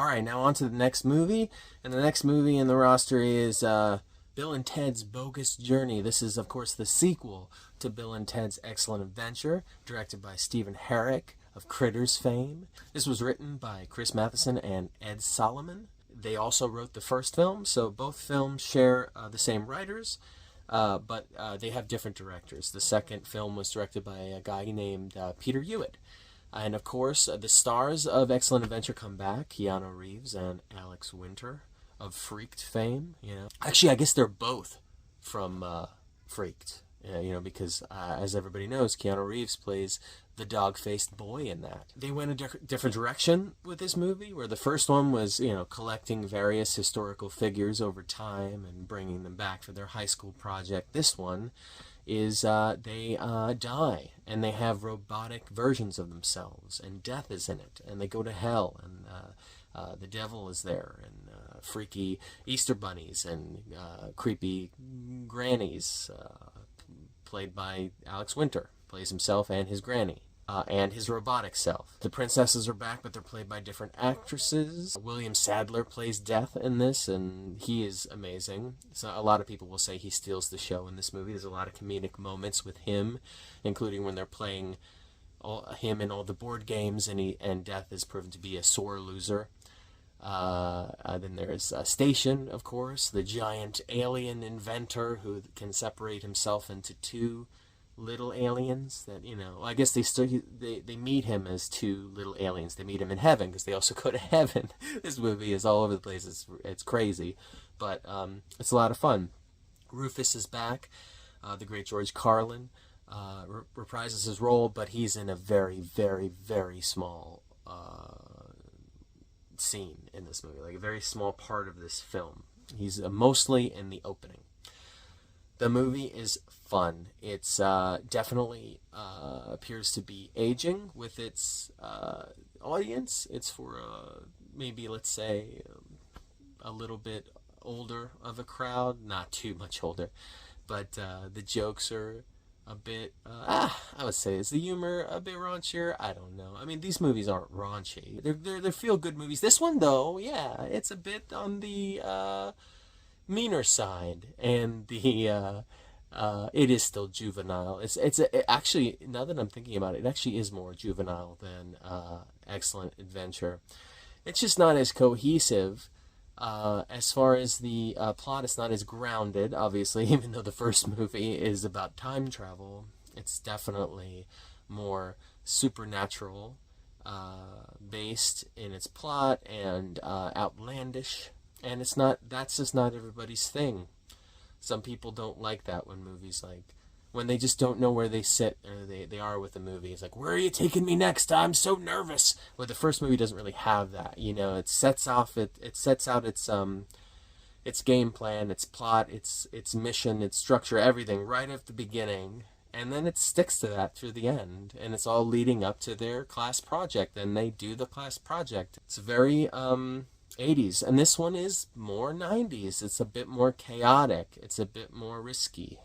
All right, now on to the next movie. And the next movie in the roster is Bill and Ted's Bogus Journey. This is, of course, the sequel to Bill and Ted's Excellent Adventure, directed by Stephen Herrick of Critters fame. This was written by Chris Matheson and Ed Solomon. They also wrote the first film, so both films share the same writers, but they have different directors. The second film was directed by a guy named Peter Hewitt. And of course, the stars of Excellent Adventure come back, Keanu Reeves and Alex Winter of Freaked fame. Actually, I guess they're both from Freaked. Because as everybody knows, Keanu Reeves plays the dog-faced boy in that. They went a different direction with this movie, where the first one was, collecting various historical figures over time and bringing them back for their high school project. This one is they die, and they have robotic versions of themselves, and death is in it, and they go to hell, and the devil is there, and freaky Easter bunnies, and creepy grannies, played by Alex Winter, plays himself and his granny. And his robotic self. The princesses are back, but they're played by different actresses. William Sadler plays Death in this, and he is amazing. So a lot of people will say he steals the show in this movie. There's a lot of comedic moments with him, including when they're playing him in all the board games, and Death is proven to be a sore loser. Then there's Station, of course, the giant alien inventor who can separate himself into two little aliens that, I guess they meet him as two little aliens. They meet him in heaven because they also go to heaven. This movie is all over the place. It's crazy, but it's a lot of fun. Rufus is back. The great George Carlin reprises his role, but he's in a very, very, very small scene in this movie, like a very small part of this film. He's mostly in the opening. The movie is fun. It's definitely appears to be aging with its audience. It's for maybe, let's say, a little bit older of a crowd. Not too much older. But the jokes are a bit, I would say, is the humor a bit raunchier? I don't know. I mean, these movies aren't raunchy. They're feel-good movies. This one, though, yeah, it's a bit on the meaner side, and the it is still juvenile. Actually, now that I'm thinking about it, it actually is more juvenile than Excellent Adventure. It's just not as cohesive. As far as the plot, it's not as grounded, obviously, even though the first movie is about time travel. It's definitely more supernatural based in its plot, and outlandish. And that's just not everybody's thing. Some people don't like that when they just don't know where they sit, or they are with the movie. It's like, where are you taking me next? I'm so nervous. Well, the first movie doesn't really have that. It sets out its game plan, its plot, its mission, its structure, everything right at the beginning. And then it sticks to that through the end. And it's all leading up to their class project. And they do the class project. It's very 80s, and this one is more 90s. It's a bit more chaotic. It's a bit more risky.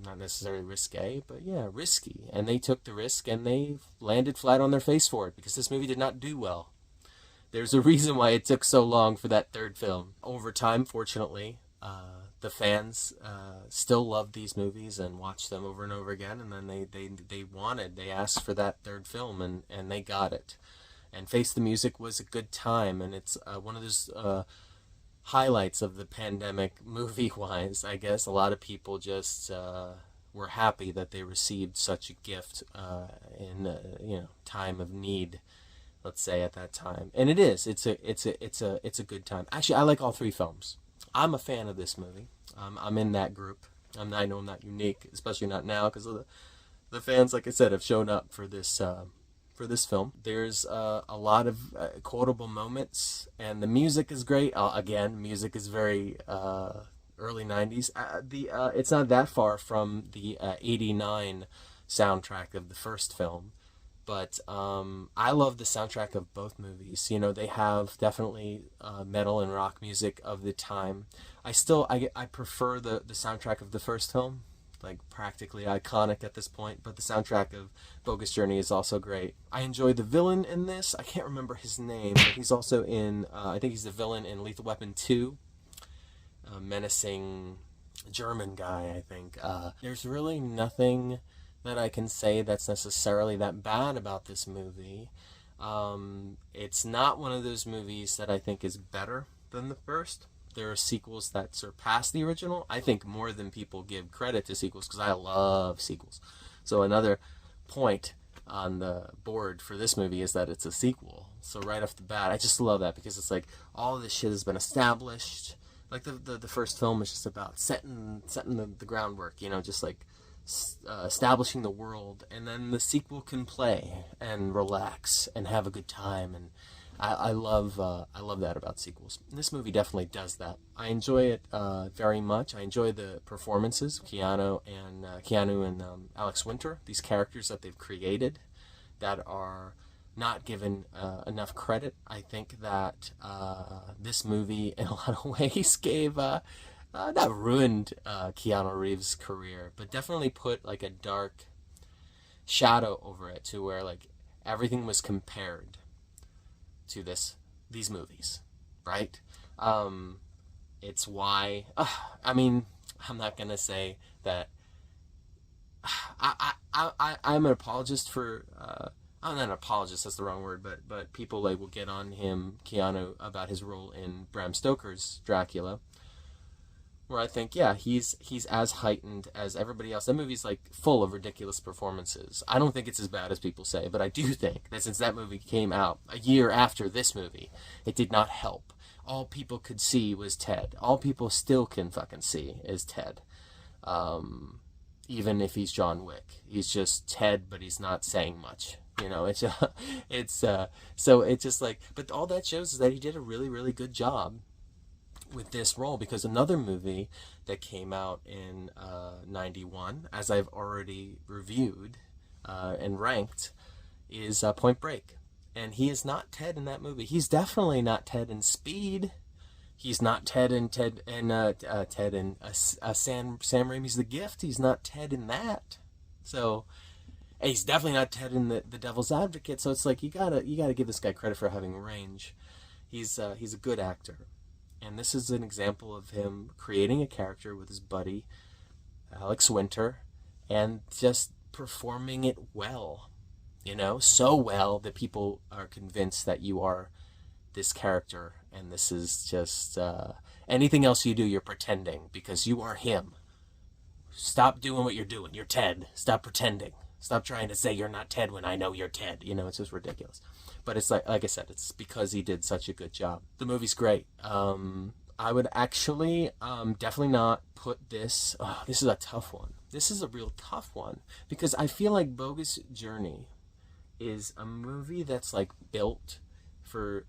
Not necessarily risque, but yeah, risky. And they took the risk, and they landed flat on their face for it, because this movie did not do well. There's a reason why it took so long for that third film. Over time, fortunately, the fans still love these movies and watch them over and over again, and then they asked for that third film, and they got it. And Face the Music was a good time, and it's one of those highlights of the pandemic movie-wise, I guess. A lot of people just were happy that they received such a gift in time of need, let's say, at that time. And it is. It's a good time. Actually, I like all three films. I'm a fan of this movie. I'm in that group. I know I'm not unique, especially not now, because the fans, like I said, have shown up for this film. There's a lot of quotable moments, and the music is great. Again, music is very early 90s. It's not that far from the 89 soundtrack of the first film, but I love the soundtrack of both movies. They have definitely metal and rock music of the time. I prefer the soundtrack of the first film like practically iconic at this point, but the soundtrack of Bogus Journey is also great. I enjoy the villain in this. I can't remember his name, but he's also in, I think he's the villain in Lethal Weapon 2. A menacing German guy, I think. There's really nothing that I can say that's necessarily that bad about this movie. It's not one of those movies that I think is better than the first. There are sequels that surpass the original. I think more than people give credit to sequels, because I love sequels. So another point on the board for this movie is that it's a sequel. So right off the bat, I just love that, because it's like all this shit has been established. Like the first film is just about setting the groundwork, you know, just like establishing the world, and then the sequel can play and relax and have a good time. And I love that about sequels. And this movie definitely does that. I enjoy it very much. I enjoy the performances, Keanu and Alex Winter, these characters that they've created that are not given enough credit. I think that this movie, in a lot of ways, gave not ruined Keanu Reeves' career, but definitely put like a dark shadow over it, to where like everything was compared to these movies, right? It's why I mean, I'm not gonna say that I'm an apologist for I'm not an apologist, that's the wrong word, but people like will get on him, Keanu, about his role in Bram Stoker's Dracula, where I think, yeah, he's as heightened as everybody else. That movie's like full of ridiculous performances. I don't think it's as bad as people say, but I do think that since that movie came out a year after this movie, it did not help. All people could see was Ted. All people still can fucking see is Ted. Even if he's John Wick, he's just Ted, but he's not saying much. You know, so it's just like, but all that shows is that he did a really, really good job with this role, because another movie that came out in 91, as I've already reviewed and ranked, is Point Break. And he is not Ted in that movie. He's definitely not Ted in Speed. He's not Ted in Sam Raimi's The Gift. He's not Ted in that. So, and he's definitely not Ted in the Devil's Advocate. So it's like you gotta give this guy credit for having range. He's a good actor, and this is an example of him creating a character with his buddy Alex Winter, and just performing it well. You know, so well that people are convinced that you are this character, and this is just anything else you do, you're pretending, because you are him. Stop doing what you're doing. You're Ted. Stop pretending. Stop trying to say you're not Ted when I know you're Ted. You know, it's just ridiculous. But it's like I said, it's because he did such a good job. The movie's great. I would actually definitely not put this. Oh, this is a tough one. This is a real tough one, because I feel like Bogus Journey is a movie that's like built for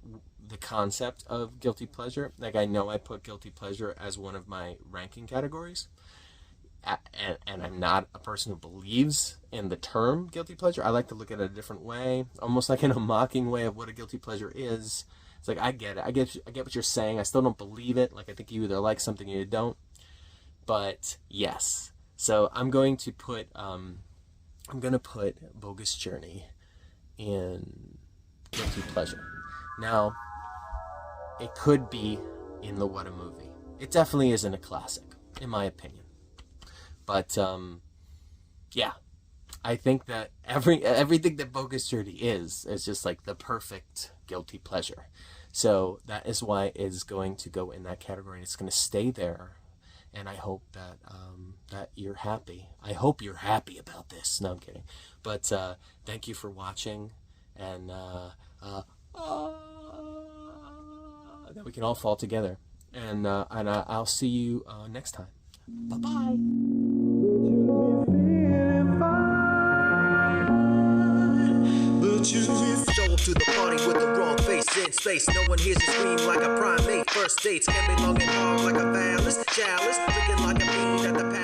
the concept of guilty pleasure. Like, I know I put guilty pleasure as one of my ranking categories, and I'm not a person who believes in the term guilty pleasure. I like to look at it a different way, almost like in a mocking way of what a guilty pleasure is. It's like, I get it. I get what you're saying. I still don't believe it. Like, I think you either like something or you don't. But yes. So I'm going to put Bogus Journey in guilty pleasure. Now, it could be in the What a Movie. It definitely isn't a classic, in my opinion. But yeah, I think that everything that Bogus Journey is just like the perfect guilty pleasure. So that is why it's going to go in that category, and it's going to stay there. And I hope that that you're happy. I hope you're happy about this. No, I'm kidding. But thank you for watching, and that we can all fall together. And I'll see you next time. Bye-bye. Show up to the party with the wrong face in space. No one hears you scream like a primate. First dates can be long and hard like a phallus. Chalice, drinking like a fiend at the palace.